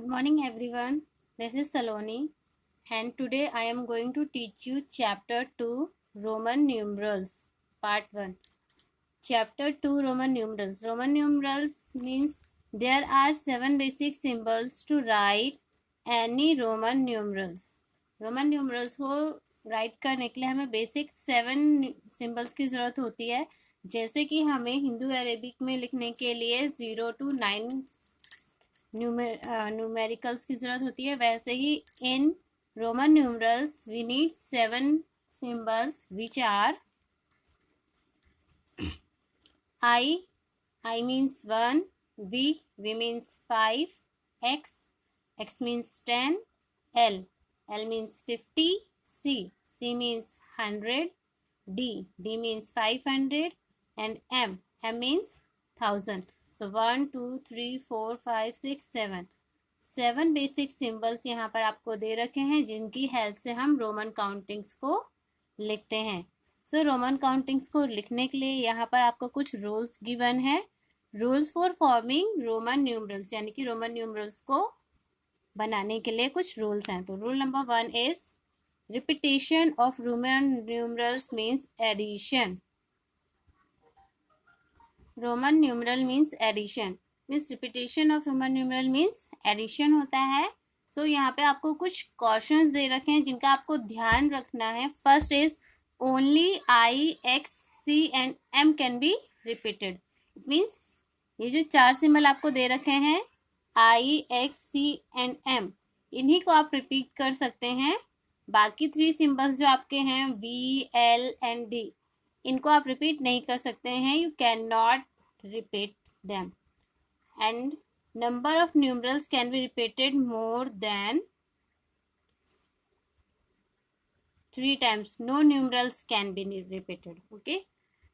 Good morning everyone. This is Saloni and today I am going to teach you chapter 2 Roman numerals part 1. Chapter 2 Roman numerals. Roman numerals means there are 7 basic symbols to write any Roman numerals. Roman numerals को right करने के लिए हमें basic 7 symbols की ज़रूरत होती है. जैसे कि हमें हिंदू अरेबिक में लिखने के लिए 0 to 9 न्यूमेरिकल्स की ज़रूरत होती है, वैसे ही इन Roman numerals we need 7 symbols which are I means 1, V means 5, X means 10, L means 50, C means 100, D means 500 and M means 1000. So 1 2 3 4 5 6 7 basic symbols यहाँ पर आपको दे रखे हैं जिनकी हेल्प से हम रोमन काउंटिंग्स को लिखते हैं. सो रोमन काउंटिंग्स को लिखने के लिए यहाँ पर आपको कुछ रूल्स गिवन है. Rules for forming Roman numerals, यानी कि रोमन न्यूमरल्स को बनाने के लिए कुछ रूल्स हैं. तो rule number 1 is repetition of Roman numerals means addition. Roman numeral means addition means repetition of Roman numeral means addition होता है. सो यहाँ पे आपको कुछ क्वेश्चंस दे रखे हैं जिनका आपको ध्यान रखना है. First is only I, X, C and M can be repeated. It means ये जो 4 सिंबल आपको दे रखे हैं I, X, C and M, इन्हीं को आप रिपीट कर सकते हैं. बाकी 3 सिंबल्स जो आपके हैं V, L एंड D, इनको आप रिपीट नहीं कर सकते हैं. You can not repeat them. And number of numerals can be repeated more than 3 times. No numerals can be repeated. Okay,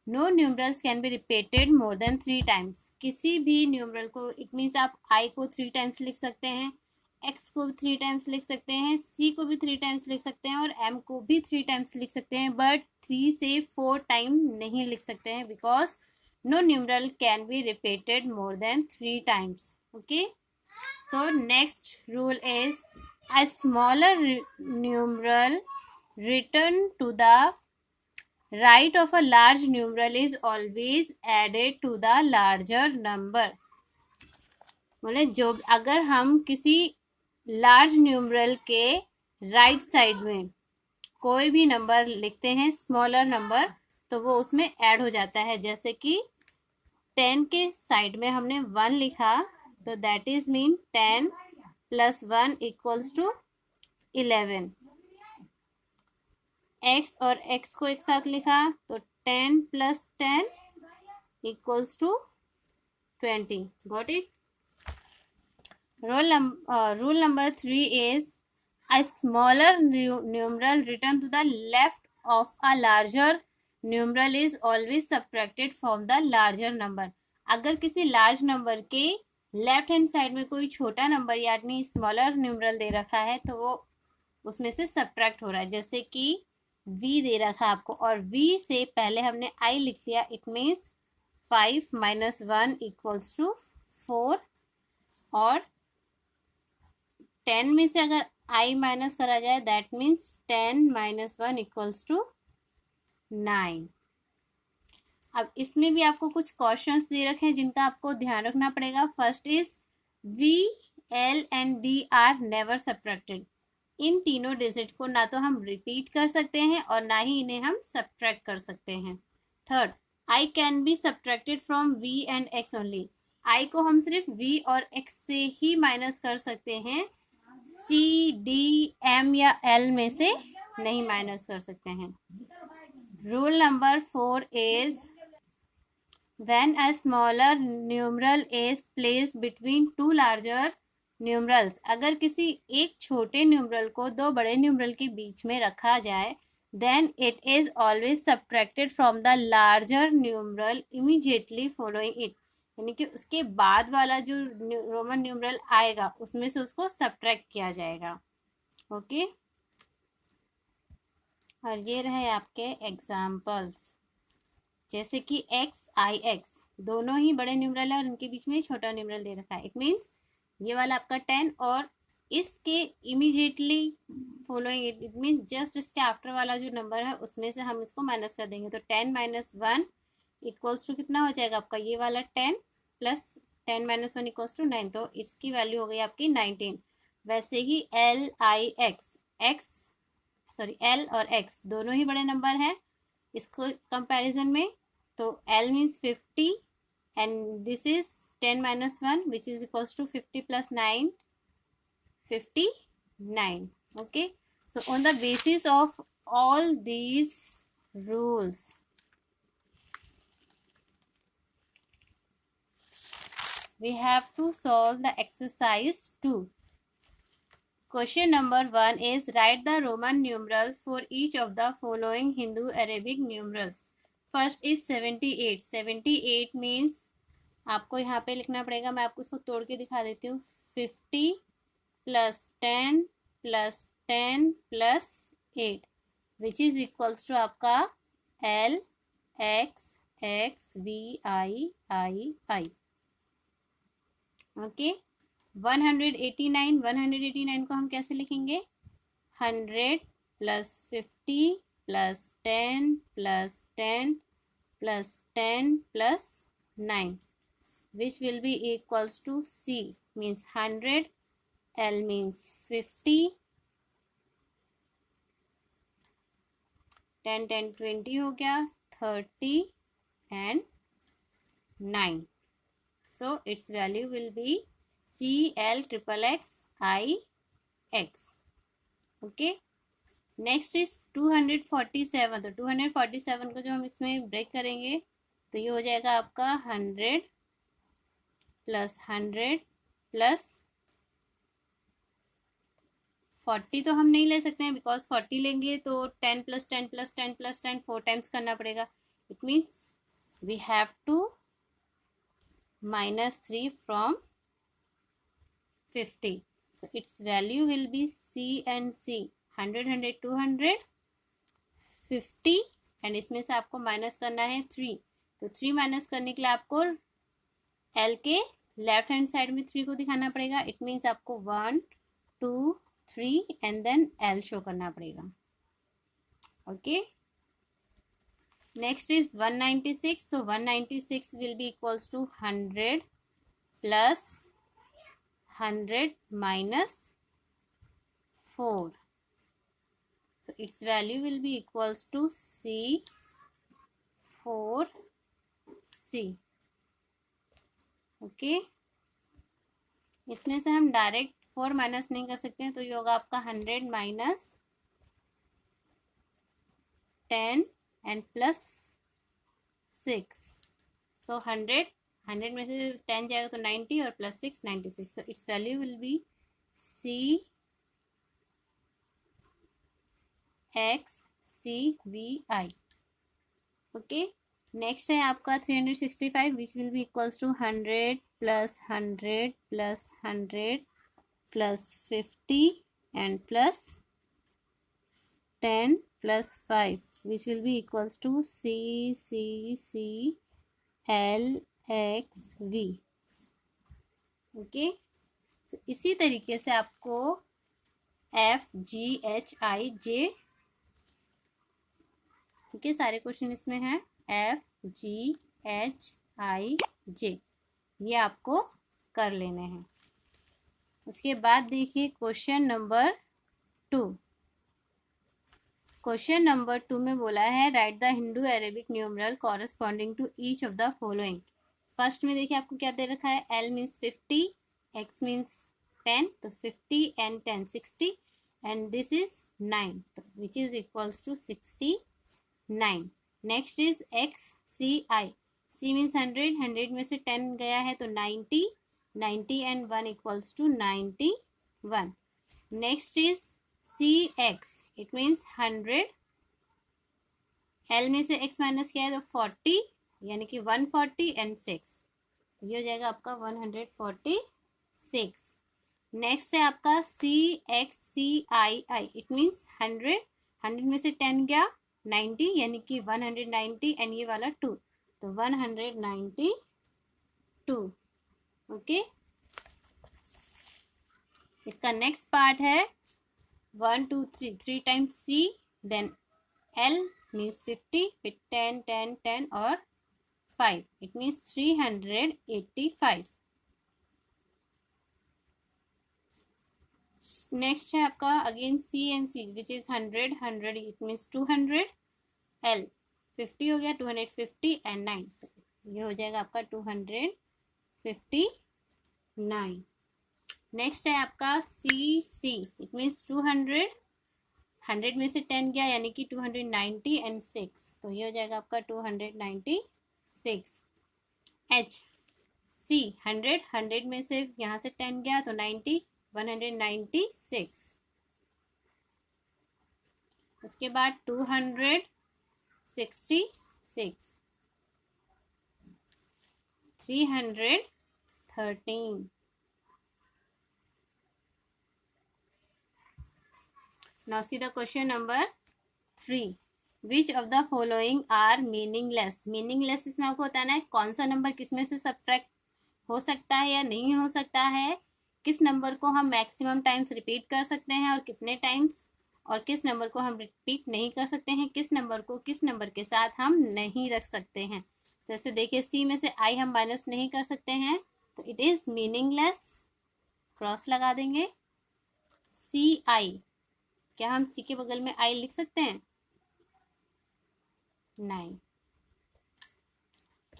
no numerals can be repeated more than 3 times. किसी भी numeral को, it means आप I को 3 times लिख सकते हैं, X को भी 3 times लिख सकते हैं, C को भी 3 times लिख सकते हैं और M को भी 3 times लिख सकते हैं, बट 3 से 4 टाइम नहीं लिख सकते हैं because no numeral can be repeated more than 3 times. Okay, so next rule is a smaller numeral written to the right of a large numeral is always added to the larger number. मतलब जो अगर हम किसी large numeral के right side में कोई भी number लिखते हैं, स्मॉलर नंबर, तो वो उसमें ऐड हो जाता है. जैसे कि 10 के साइड में हमने 1 लिखा तो दैट इज मीन 10 + 1 = 11. X और X को एक साथ लिखा तो 10 + 10 = 20. Got it? Rule number 3 is a smaller numeral written to the left of a larger numeral is always subtracted from the larger number. अगर किसी लार्ज नंबर के लेफ्ट हैंड साइड में कोई छोटा नंबर यानी स्मॉलर न्यूमरल दे रखा है तो वो उसमें से सब्ट्रैक्ट हो रहा है. जैसे कि V दे रखा है आपको और V से पहले हमने I लिख लिया. इट मीन्स 5 - 1 = 4 और 10 में से अगर I माइनस करा जाए दैट मीन्स 10 - 1 = 9. अब इसमें भी आपको कुछ क्वेश्चंस दे रखे हैं जिनका आपको ध्यान रखना पड़ेगा. First is V, L and D are never subtracted. इन तीनों डिजिट को ना तो हम रिपीट कर सकते हैं और ना ही इन्हें हम सब्ट्रैक्ट कर सकते हैं. Third, I can be subtracted from V and X only. I को हम सिर्फ V और X से ही माइनस कर सकते हैं, C, D, M या L में से नहीं माइनस कर सकते हैं. Rule number 4 is when a smaller numeral is placed between 2 larger numerals. अगर किसी एक छोटे न्यूमरल को 2 बड़े न्यूमरल के बीच में रखा जाए then it is always subtracted from the larger numeral immediately following it. यानी कि उसके बाद वाला जो रोमन न्यूमरल आएगा उसमें से उसको सब्ट्रैक्ट किया जाएगा. ओके, और ये रहे आपके एग्जाम्पल्स. जैसे कि X, I, X दोनों ही बड़े न्यूमरल है और इनके बीच में छोटा न्यूमरल दे रखा है. इट मीन्स ये वाला आपका 10 और इसके immediately following it mean just इसके आफ्टर वाला जो नंबर है उसमें से हम इसको माइनस कर देंगे। तो 10 माइनस 1 इक्वल्स टू कितना हो जाएगा आपका, ये वाला 10 प्लस 10 माइनस 1 इक्वल्स टू 9, तो इसकी वैल्यू हो गई आपकी 19। वैसे ही L I X sorry L और एक्स दोनों ही बड़े नंबर हैं इसको कंपैरिजन में। तो L means 50 and this is 10 minus 1 which is equals to 50 plus 9, 59. Okay, so on the basis of all these rules we have to solve the exercise 2. Question number 1 is write the Roman numerals for each of the following Hindu Arabic numerals. First is 78. 78 means आपको यहाँ पे लिखना पड़ेगा, मैं आपको इसको तोड़ के दिखा देती हूँ। 50 plus 10 plus 10 plus 8 which is equals to आपका L X X V I I I. Okay, 189 को हम कैसे लिखेंगे, 100 plus 50 plus 10 plus 10 plus 10 plus 9 which will be equals to C means 100, L means 50, 10 10 20 हो गया, 30 and 9. So its value will be C L triple X I X. Okay, next is 247. तो 247 को जो हम इसमें ब्रेक करेंगे तो ये हो जाएगा आपका 100 प्लस 100 प्लस 40 तो हम नहीं ले सकते हैं बिकॉज 40 लेंगे तो 10 प्लस 10 प्लस 10 प्लस 10 4 टाइम्स करना पड़ेगा। It means we have to minus 3 from 50, so its value will be C and C 100 100 200 50 and इसमें से आपको माइनस करना है 3, तो 3 माइनस करने के लिए आपको L के लेफ्ट हैंड साइड में 3 को दिखाना पड़ेगा। इट मीन्स आपको 1 2 3 एंड देन L शो करना पड़ेगा। Okay, next is 196. So 196 will be equals to 100 plus 100 minus 4, so its value will be equals to C 4C. Okay, इसमें से हम डायरेक्ट 4 माइनस नहीं कर सकते हैं, तो ये होगा आपका 100 माइनस 10 एंड प्लस 6, सो 100 में से 10 जाएगा तो 90 और plus 6 96, so its value will be C X C V I. Okay, next है आपका 365 which will be equals to 100 plus 100 plus 100 plus 50 and plus 10 plus 5 which will be equals to C C C L X V. Okay, तो इसी तरीके से आपको F G H I J के सारे question इसमें हैं, F G H I J ये आपको कर लेने हैं। उसके बाद देखिए क्वेश्चन नंबर 2। क्वेश्चन नंबर 2 में बोला है write the Hindu Arabic numeral corresponding to each of the following. First में देखिए आपको क्या दे रखा है, L मीन्स 50, X मीन्स 10, तो 50 एंड 10 60 एंड दिस इज 9, तो which is equals to 69। Next is X C I, C means 100, 100 में से 10 गया है तो 90, 90 and 1 equals to 91। Next is C X, it means 100, L में से X माइनस किया है तो 40 यानी कि 140 एंड 6, ये हो जाएगा आपका 146। नेक्स्ट है आपका C X C I I, it means 100, 100 में से 10 गया 90 यानी कि 190 एंड ये वाला 2, तो 192। ओके, इसका नेक्स्ट पार्ट है 1 2 3 3 times C, then L means 50, फिर 10 10 10 और 5, इट मीन्स 385। नेक्स्ट है आपका again C and C which is 100 100, it means 200, L 50 हो गया, 250 एंड 9, ये हो जाएगा आपका 259। नेक्स्ट है आपका C इट मीन्स 200, 100 में से 10 गया यानी कि 290 एंड 6, तो ये हो जाएगा आपका 296। H C 100, 100 में से यहाँ से 10 गया तो 90, 196। उसके बाद 266, 313। Now see the question number 3. Which of the following are meaningless? Meaningless इसमें आपको बताना है कौन सा नंबर किसमें से सब्ट्रैक्ट हो सकता है या नहीं हो सकता है, किस नंबर को हम मैक्सिमम टाइम्स रिपीट कर सकते हैं और कितने टाइम्स, और किस नंबर को हम रिपीट नहीं कर सकते हैं, किस नंबर को किस नंबर के साथ हम नहीं रख सकते हैं। जैसे देखिए C में से I हम माइनस नहीं कर सकते हैं तो इट इज मीनिंगलेस, क्रॉस लगा देंगे। CI, क्या हम C के बगल में I लिख सकते हैं? नहीं।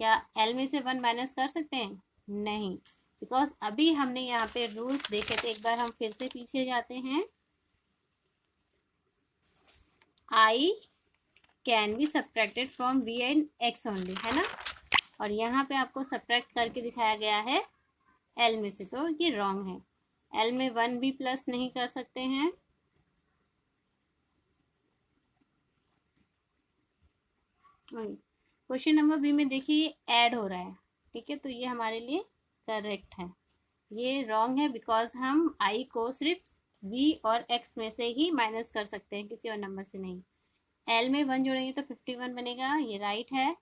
क्या L में से 1 माइनस कर सकते हैं? नहीं, बिकॉज अभी हमने यहाँ पे रूल्स देखे थे। एक बार हम फिर से पीछे जाते हैं। I can be subtracted from V and X only, है ना, और यहाँ पे आपको सब्ट्रैक्ट करके दिखाया गया है L में से, तो ये रॉन्ग है। L में 1 भी प्लस नहीं कर सकते हैं। क्वेश्चन नंबर बी में देखिए ऐड हो रहा है, ठीक है, तो ये हमारे लिए करेक्ट है। ये रॉन्ग है बिकॉज हम I को सिर्फ V और X में से ही माइनस कर सकते हैं, किसी और नंबर से नहीं। L में 1 जोड़ेंगे तो 51 बनेगा, ये राइट है।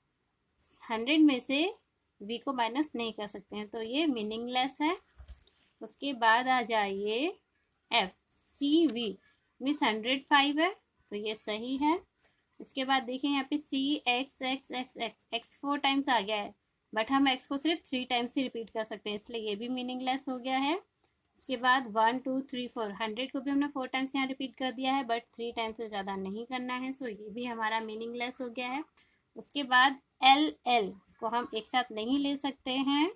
100 में से V को माइनस नहीं कर सकते हैं, तो ये मीनिंगलेस है। उसके बाद आ जाइए F CV मीन्स 105 है, तो ये सही है। इसके बाद देखिए यहाँ पे C X X X X X 4 times आ गया है, बट हम X को सिर्फ 3 टाइम्स ही रिपीट कर सकते हैं, इसलिए ये भी मीनिंगलेस हो गया है। इसके बाद 1 2 3 4, 100 को भी हमने 4 टाइम्स यहाँ रिपीट कर दिया है, बट 3 टाइम्स से ज़्यादा नहीं करना है, सो ये भी हमारा मीनिंगलेस हो गया है। उसके बाद L L को हम एक साथ नहीं ले सकते हैं,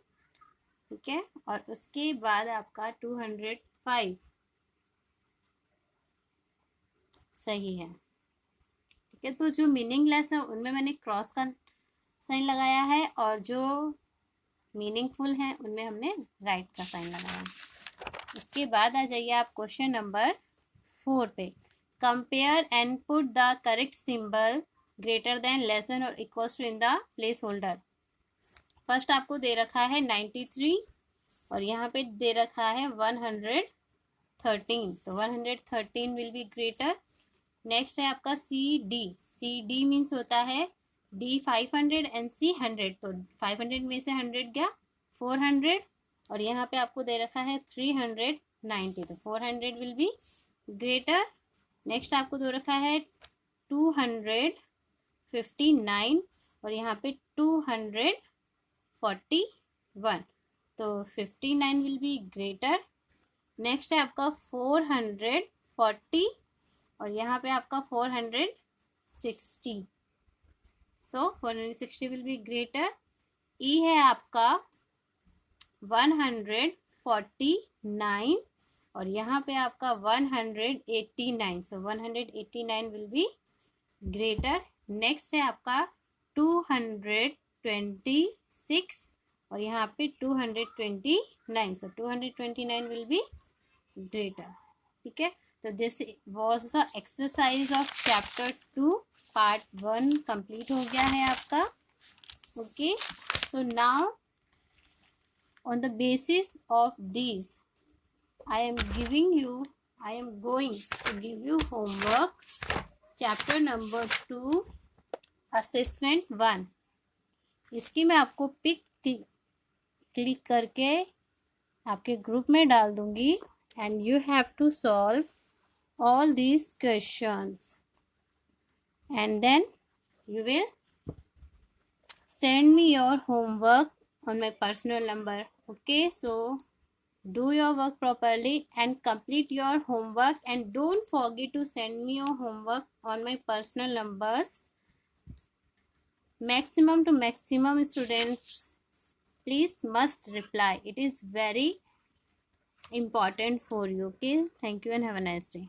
ठीक है, और उसके बाद आपका 205 सही है, ठीक है। तो जो मीनिंगलेस है उनमें मैंने क्रॉस का साइन लगाया है, और जो मीनिंगफुल है उनमें हमने राइट का साइन लगाया। उसके बाद आ जाइए आप क्वेश्चन नंबर 4 पे। Compare and put the correct symbol greater than, less than और equals to in the placeholder. First आपको दे रखा है 93 और यहाँ पे दे रखा है 113, तो 113 विल बी ग्रेटर। नेक्स्ट है आपका सी डी मीन्स होता है D 500 एंड C 100, तो 500 में से 100 गया 400, और यहाँ पे आपको दे रखा है 390, तो 400 विल बी ग्रेटर। नेक्स्ट आपको दे रखा है 259 और यहाँ पे 241, तो 59 विल बी ग्रेटर। नेक्स्ट है आपका 440 और यहाँ पे आपका 460, सो 460 विल बी ग्रेटर। ई है आपका 149 और यहाँ पे आपका 189, सो 189 विल बी ग्रेटर। नेक्स्ट है आपका 226 और यहाँ पे 229, सो 229 विल बी ग्रेटर, ठीक है। तो this was the exercise of chapter 2 part 1 complete हो गया है आपका। Okay, so now on the basis of these I am going to give you homework chapter number 2 assessment 1। इसकी मैं आपको पिक क्लिक करके आपके ग्रुप में डाल दूंगी and you have to solve all these questions, and then you will send me your homework on my personal number. Okay, so do your work properly and complete your homework, and don't forget to send me your homework on my personal numbers. Maximum to maximum students, please must reply. It is very important for you. Okay, thank you and have a nice day.